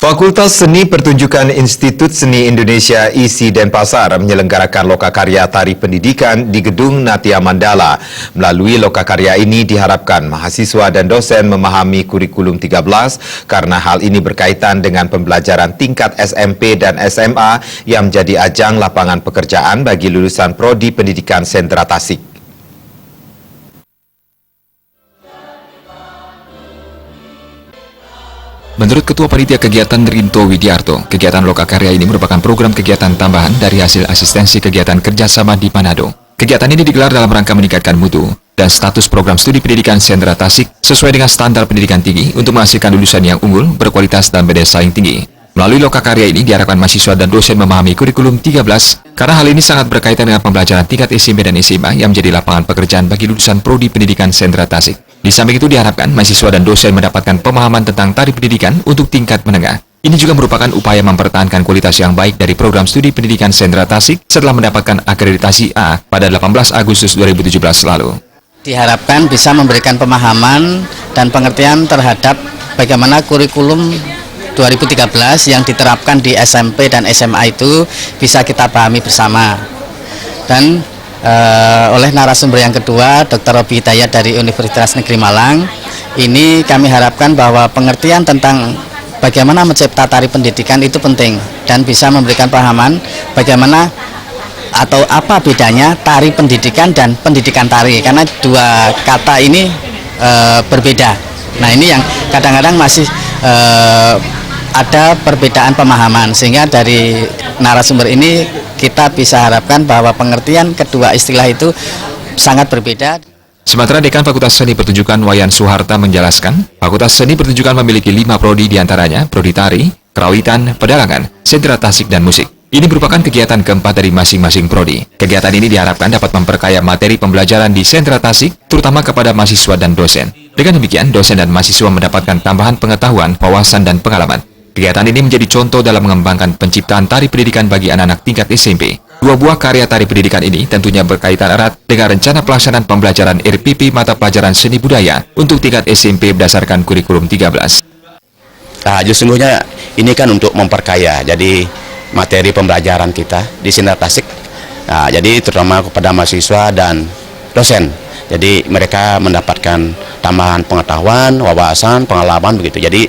Fakultas Seni Pertunjukan Institut Seni Indonesia ISI Denpasar menyelenggarakan lokakarya tari pendidikan di Gedung Natia Mandala. Melalui lokakarya ini diharapkan mahasiswa dan dosen memahami kurikulum 13 karena hal ini berkaitan dengan pembelajaran tingkat SMP dan SMA yang menjadi ajang lapangan pekerjaan bagi lulusan Prodi Pendidikan Sentra Tasik. Menurut Ketua Panitia Kegiatan Rinto Widiarto, kegiatan lokakarya ini merupakan program kegiatan tambahan dari hasil asistensi kegiatan kerjasama di Manado. Kegiatan ini digelar dalam rangka meningkatkan mutu dan status program studi pendidikan Sentra Tasik sesuai dengan standar pendidikan tinggi untuk menghasilkan lulusan yang unggul, berkualitas, dan berdaya saing tinggi. Melalui lokakarya ini diharapkan mahasiswa dan dosen memahami kurikulum 13 karena hal ini sangat berkaitan dengan pembelajaran tingkat SMP dan SMA yang menjadi lapangan pekerjaan bagi lulusan Prodi Pendidikan Sentra Tasik. Di samping itu diharapkan mahasiswa dan dosen mendapatkan pemahaman tentang tari pendidikan untuk tingkat menengah. Ini juga merupakan upaya mempertahankan kualitas yang baik dari program studi pendidikan Sentra Tasik setelah mendapatkan akreditasi A pada 18 Agustus 2017 lalu. Diharapkan bisa memberikan pemahaman dan pengertian terhadap bagaimana kurikulum 2013 yang diterapkan di SMP dan SMA itu bisa kita pahami bersama. Dan oleh narasumber yang kedua, Dr. Robi Hidayat dari Universitas Negeri Malang, ini kami harapkan bahwa pengertian tentang bagaimana mencipta tari pendidikan itu penting dan bisa memberikan pahaman bagaimana atau apa bedanya tari pendidikan dan pendidikan tari, karena dua kata ini berbeda. Nah, ini yang kadang-kadang masih ada perbedaan pemahaman, sehingga dari narasumber ini kita bisa harapkan bahwa pengertian kedua istilah itu sangat berbeda. Sementara Dekan Fakultas Seni Pertunjukan Wayan Suharta menjelaskan, Fakultas Seni Pertunjukan memiliki 5 prodi diantaranya, Prodi Tari, Kerawitan, Pedalangan, Sentra Tasik, dan Musik. Ini merupakan kegiatan keempat dari masing-masing prodi. Kegiatan ini diharapkan dapat memperkaya materi pembelajaran di Sentra Tasik, terutama kepada mahasiswa dan dosen. Dengan demikian, dosen dan mahasiswa mendapatkan tambahan pengetahuan, wawasan, dan pengalaman. Kegiatan ini menjadi contoh dalam mengembangkan penciptaan tari pendidikan bagi anak-anak tingkat SMP. Dua buah karya tari pendidikan ini tentunya berkaitan erat dengan rencana pelaksanaan pembelajaran RPP mata pelajaran seni budaya untuk tingkat SMP berdasarkan kurikulum 13. Nah, sesungguhnya ini kan untuk memperkaya jadi materi pembelajaran kita di Sentra Tasik. Nah, jadi terutama kepada mahasiswa dan dosen. Jadi mereka mendapatkan tambahan pengetahuan, wawasan, pengalaman begitu. Jadi